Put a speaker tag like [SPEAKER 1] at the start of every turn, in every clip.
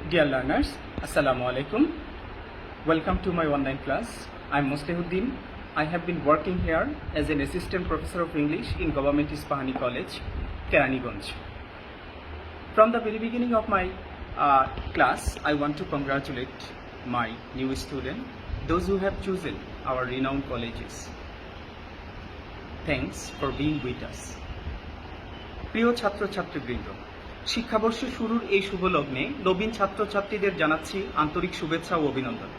[SPEAKER 1] Dear learners, Assalamu alaikum. Welcome to my online class. I'm Muslihuddin. I have been working here as an assistant professor of English in Government Ispahani College, Keraniganj. From the very beginning of my class, I want to congratulate my new students, those who have chosen our renowned colleges. Thanks for being with us. প্রিয় ছাত্রছাত্রীবৃন্দ, শিক্ষাবর্ষের শুরুর এই শুভ লগ্নে নবীন ছাত্রছাত্রীদের জানাচ্ছি আন্তরিক শুভেচ্ছা ও অভিনন্দন।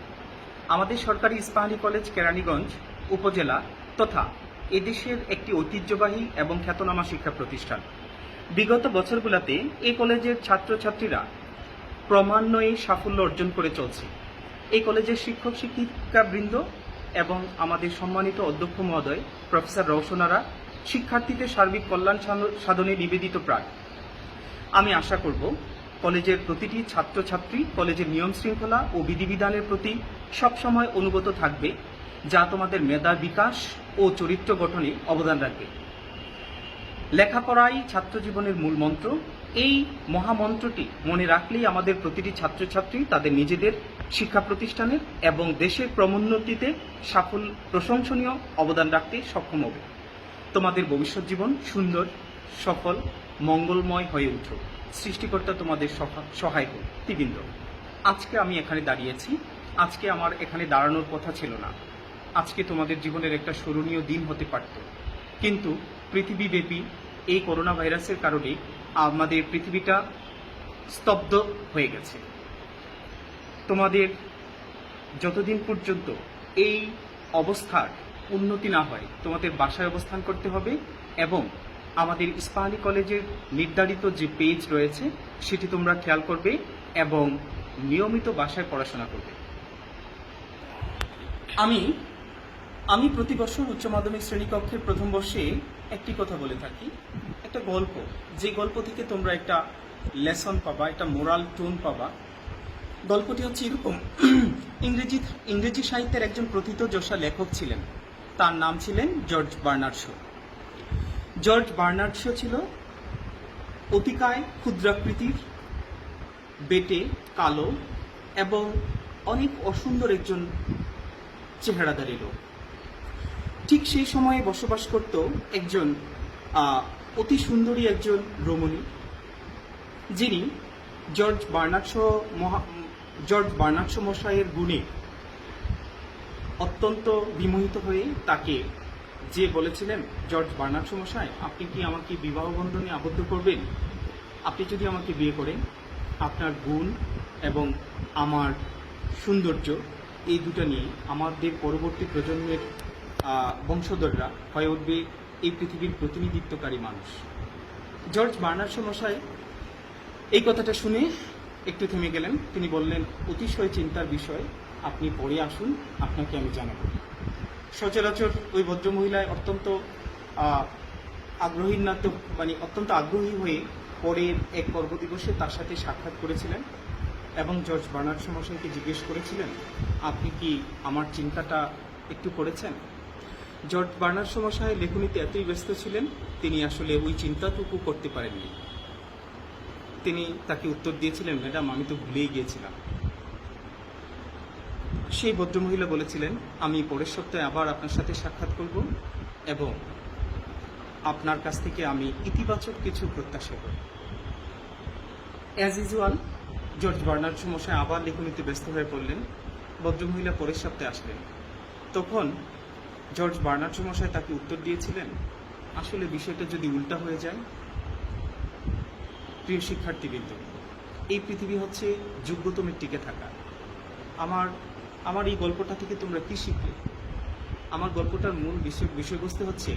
[SPEAKER 1] আমাদের সরকারি ইস্পাহানি কলেজ কেরানীগঞ্জ উপজেলা তথা এদেশের একটি ঐতিহ্যবাহী এবং খ্যাতনামা শিক্ষা প্রতিষ্ঠান। বিগত বছরগুলোতে এই কলেজের ছাত্রছাত্রীরা ক্রমান্বয়ে সাফল্য অর্জন করে চলছে। এই কলেজের শিক্ষক শিক্ষিকাবৃন্দ এবং আমাদের সম্মানিত অধ্যক্ষ মহোদয় প্রফেসর রওশনারা শিক্ষার্থীদের সার্বিক কল্যাণ সাধনে নিবেদিত প্রাণ। আমি আশা করব কলেজের প্রতিটি ছাত্রছাত্রী কলেজের নিয়ম শৃঙ্খলা ও বিধিবিধানের প্রতি সবসময় অনুগত থাকবে, যা তোমাদের মেধা বিকাশ ও চরিত্র গঠনে অবদান রাখবে। লেখাপড়াই ছাত্র জীবনের মূল মন্ত্র। এই মহামন্ত্রটি মনে রাখলেই আমাদের প্রতিটি ছাত্রছাত্রী তাদের নিজেদের শিক্ষা প্রতিষ্ঠানের এবং দেশের ক্রমোন্নতিতে প্রশংসনীয় অবদান রাখতে সক্ষম হবে। তোমাদের ভবিষ্যৎ জীবন সুন্দর, সফল, মঙ্গলময় হয়ে উঠুক। সৃষ্টিকর্তা তোমাদের সহায় হোক। বৃন্দ, আজকে আমি এখানে দাঁড়িয়েছি। আজকে আমার এখানে দাঁড়ানোর কথা ছিল না। আজকে তোমাদের জীবনের একটা স্মরণীয় দিন হতে পারত, কিন্তু পৃথিবীব্যাপী এই করোনা ভাইরাসের কারণে আমাদের পৃথিবীটা স্তব্ধ হয়ে গেছে। তোমাদের যতদিন পর্যন্ত এই অবস্থার উন্নতি না হয় তোমাদের বাসায় অবস্থান করতে হবে এবং আমাদের ইস্পাহানি কলেজের নির্ধারিত যে পেজ রয়েছে সেটি তোমরা খেয়াল করবে এবং নিয়মিত বাসায় পড়াশোনা করবে। আমি প্রতি বছর উচ্চ মাধ্যমিক শ্রেণীকক্ষের প্রথম বর্ষে একটি কথা বলে থাকি, একটা গল্প, যে গল্প থেকে তোমরা একটা লেসন পাবা, একটা মোরাল টোন পাবা। গল্পটি হচ্ছে এরকম। ইংরেজি সাহিত্যের একজন প্রথিতযশা লেখক ছিলেন, তার নাম ছিলেন George Bernard Shaw. George Bernard Shaw ছিল অতিকায় ক্ষুদ্রাকৃতির, বেটে, কালো এবং অনেক অসুন্দর একজন চেহারাদারী লোক। ঠিক সেই সময়ে বসবাস করত একজন অতি সুন্দরী একজন রমণী, যিনি জর্জ বার্নার্ড শ মশাইয়ের গুণে অত্যন্ত বিমোহিত হয়ে তাকে যে বলেছিলেন, জর্জ বার্নার্ড শ মশাই, আপনি কি আমাকে বিবাহ বন্ধনে আবদ্ধ করবেন? আপনি যদি আমাকে বিয়ে করেন, আপনার গুণ এবং আমার সৌন্দর্য এই দুটো নিয়ে আমাদের পরবর্তী প্রজন্মের বংশধররা হয়ে উঠবে এই পৃথিবীর প্রতিনিধিত্বকারী মানুষ। জর্জ বার্নার্ড শ মশাই এই কথাটা শুনে একটু থেমে গেলেন। তিনি বললেন, অতিশয় চিন্তার বিষয়, আপনি পরে আসুন, আপনাকে আমি জানাবো। সচরাচর ওই ভদ্রমহিলায় অত্যন্ত অত্যন্ত আগ্রহী হয়ে পরের এক কর্মদিবসে তার সাথে সাক্ষাৎ করেছিলেন এবং জর্জ বার্নার্ড শ মশাইকে জিজ্ঞেস করেছিলেন, আপনি কি আমার চিন্তাটা একটু করেছেন? জর্জ বার্নার্ড শ মশাই লেখনীতে এতই ব্যস্ত ছিলেন, তিনি আসলে ওই চিন্তাটুকু করতে পারেননি। তিনি তাকে উত্তর দিয়েছিলেন, ম্যাডাম, আমি তো ভুলেই গিয়েছিলাম। সেই ভদ্রমহিলা বলেছিলেন, আমি পরের সপ্তাহে আবার আপনার সাথে সাক্ষাৎ করব এবং আপনার কাছ থেকে আমি ইতিবাচক কিছু প্রত্যাশা করি। As usual George Bernard Shaw মশাই আবার লেখনীতে ব্যস্ত হয়ে পড়লেন। ভদ্রমহিলা পরের সপ্তাহে আসলেন। তখন জর্জ বার্নার্ড শ মশাই তাকে উত্তর দিয়েছিলেন, আসলে বিষয়টা যদি উল্টা হয়ে যায়। প্রিয় শিক্ষার্থীবৃন্দ, এই পৃথিবী হচ্ছে যোগ্যতমের টিকে থাকা। আমার এই গল্পটা থেকে তোমরা কি শিখলে? আমার গল্পটার মূল বিষয়বস্তু হচ্ছে,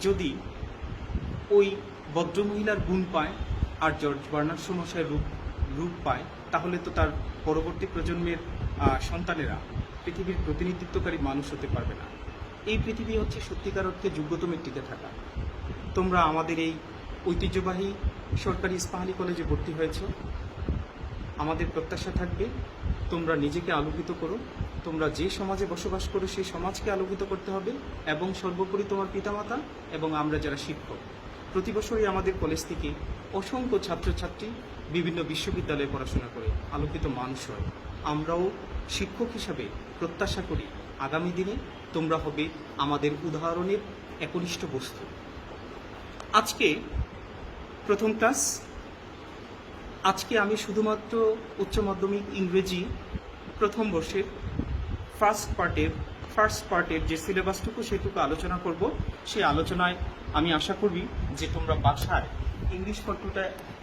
[SPEAKER 1] যদি ওই ভদ্রমহিলার গুণ পায় আর জর্জ বার্নার্ড শ মশাইয়ের রূপ পায়, তাহলে তো তার পরবর্তী প্রজন্মের সন্তানেরা পৃথিবীর প্রতিনিধিত্বকারী মানুষ হতে পারবে না। এই পৃথিবী হচ্ছে সত্যিকার অর্থে যোগ্যতমের টিকে থাকা। তোমরা আমাদের এই ঐতিহ্যবাহী সরকারি ইস্পাহানি কলেজে ভর্তি হয়েছ। আমাদের প্রত্যাশা থাকবে তোমরা নিজেকে আলোকিত করো। তোমরা যে সমাজে বসবাস করো সেই সমাজকে আলোকিত করতে হবে এবং সর্বোপরি তোমার পিতামাতা এবং আমরা যারা শিক্ষক প্রতি বছরই আমাদের কলেজ থেকে অসংখ্য ছাত্রছাত্রী বিভিন্ন বিশ্ববিদ্যালয়ে পড়াশোনা করে আলোকিত মানুষ হয়। আমরাও শিক্ষক হিসাবে প্রত্যাশা করি আগামী দিনে তোমরা হবে আমাদের উদাহরণের একনিষ্ঠ বস্তু। আজকে প্রথম ক্লাস। আজকে আমি শুধুমাত্র উচ্চ মাধ্যমিক ইংরেজি প্রথম বর্ষের ফার্স্ট পার্টের যে সিলেবাসটুকু সেটুকু আলোচনা করব। সেই আলোচনায় আমি আশা করি যে তোমরা বাসায়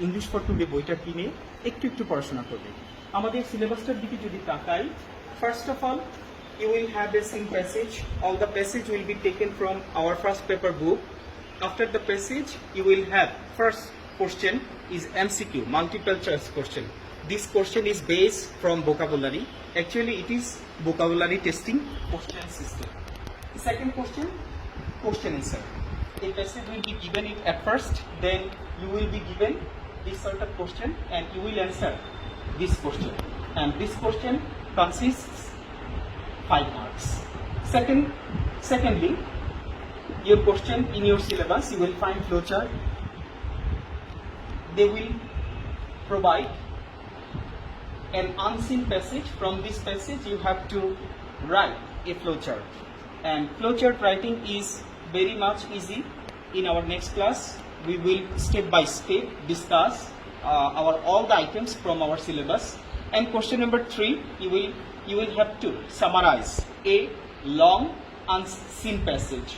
[SPEAKER 1] ইংলিশ ফর টুডে বইটা কিনে একটু পড়াশোনা করবে। আমাদের সিলেবাসটার দিকে যদি তাকাই, first of all you will have a same passage. All the passage will be taken from our first paper book. After the passage, you will have first question is MCQ, multiple choice question. This question is based from vocabulary. Actually, it is vocabulary testing question system. The second question answer. A passage will be given it at first, then you will be given this sort of question and you will answer this question. And this question consists 5 marks. Secondly, your question in your syllabus, you will find flowchart. They will provide an unseen passage. From this passage, you have to write a flowchart. And flowchart writing is very much easy. In our next class, we will step by step discuss all the items from our syllabus. And question number 3, you will have to summarize a long unseen passage.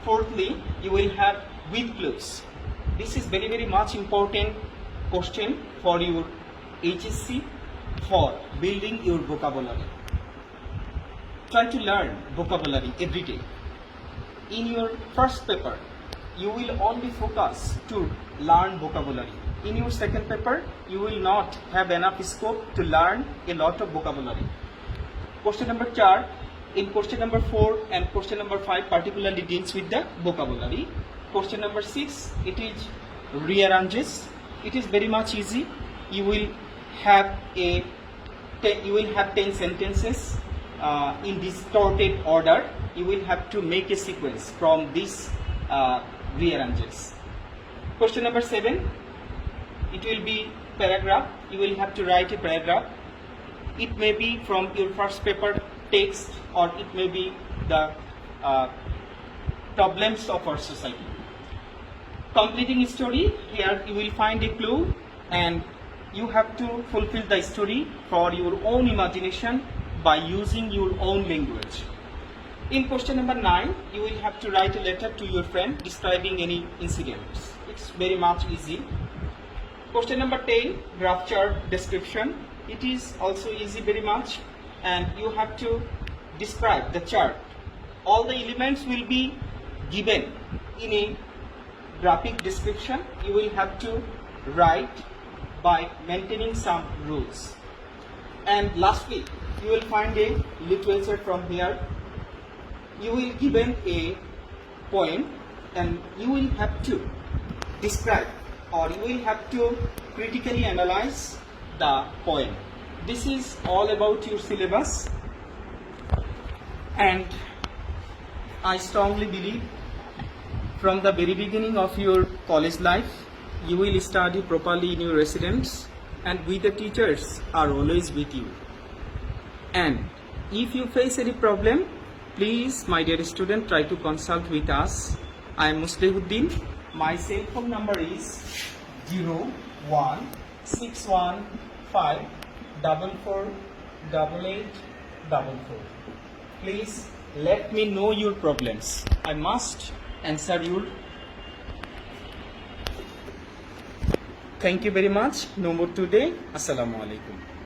[SPEAKER 1] Fourthly, you will have with clues. This is very much important question for your HSC for building your vocabulary. Try to learn vocabulary every day. In your first paper, you will only focus to learn vocabulary. In your second paper, you will not have enough scope to learn a lot of vocabulary. Question number 4, in question number 4 and question number 5 particularly deals with the vocabulary. Question number 6, it is rearranges. It is very much easy. You will have 10 sentences in distorted order. You will have to make a sequence from these rearranges. Question number 7, it will be paragraph. You will have to write a paragraph. It may be from your first paper text or it may be the problems of our society. Completing story, here you will find a clue and you have to fulfill the story for your own imagination by using your own language. In question number 9, you will have to write a letter to your friend describing any incidents. It's very much easy. Question number 10, graph chart description. It is also easy very much and you have to describe the chart. All the elements will be given in a graphic description. You will have to write by maintaining some rules. And lastly, you will find a literature from here. You will given a poem and you will have to describe or you will have to critically analyze the poem. This is all about your syllabus and I strongly believe from the very beginning of your college life you will study properly in your residence and we the teachers are always with you. And if you face any problem, please my dear student try to consult with us. I am Muslihuddin. My cell phone number is 01615448844. Please let me know your problems. I must answer your. Thank you very much. No more today. Assalamu alaikum.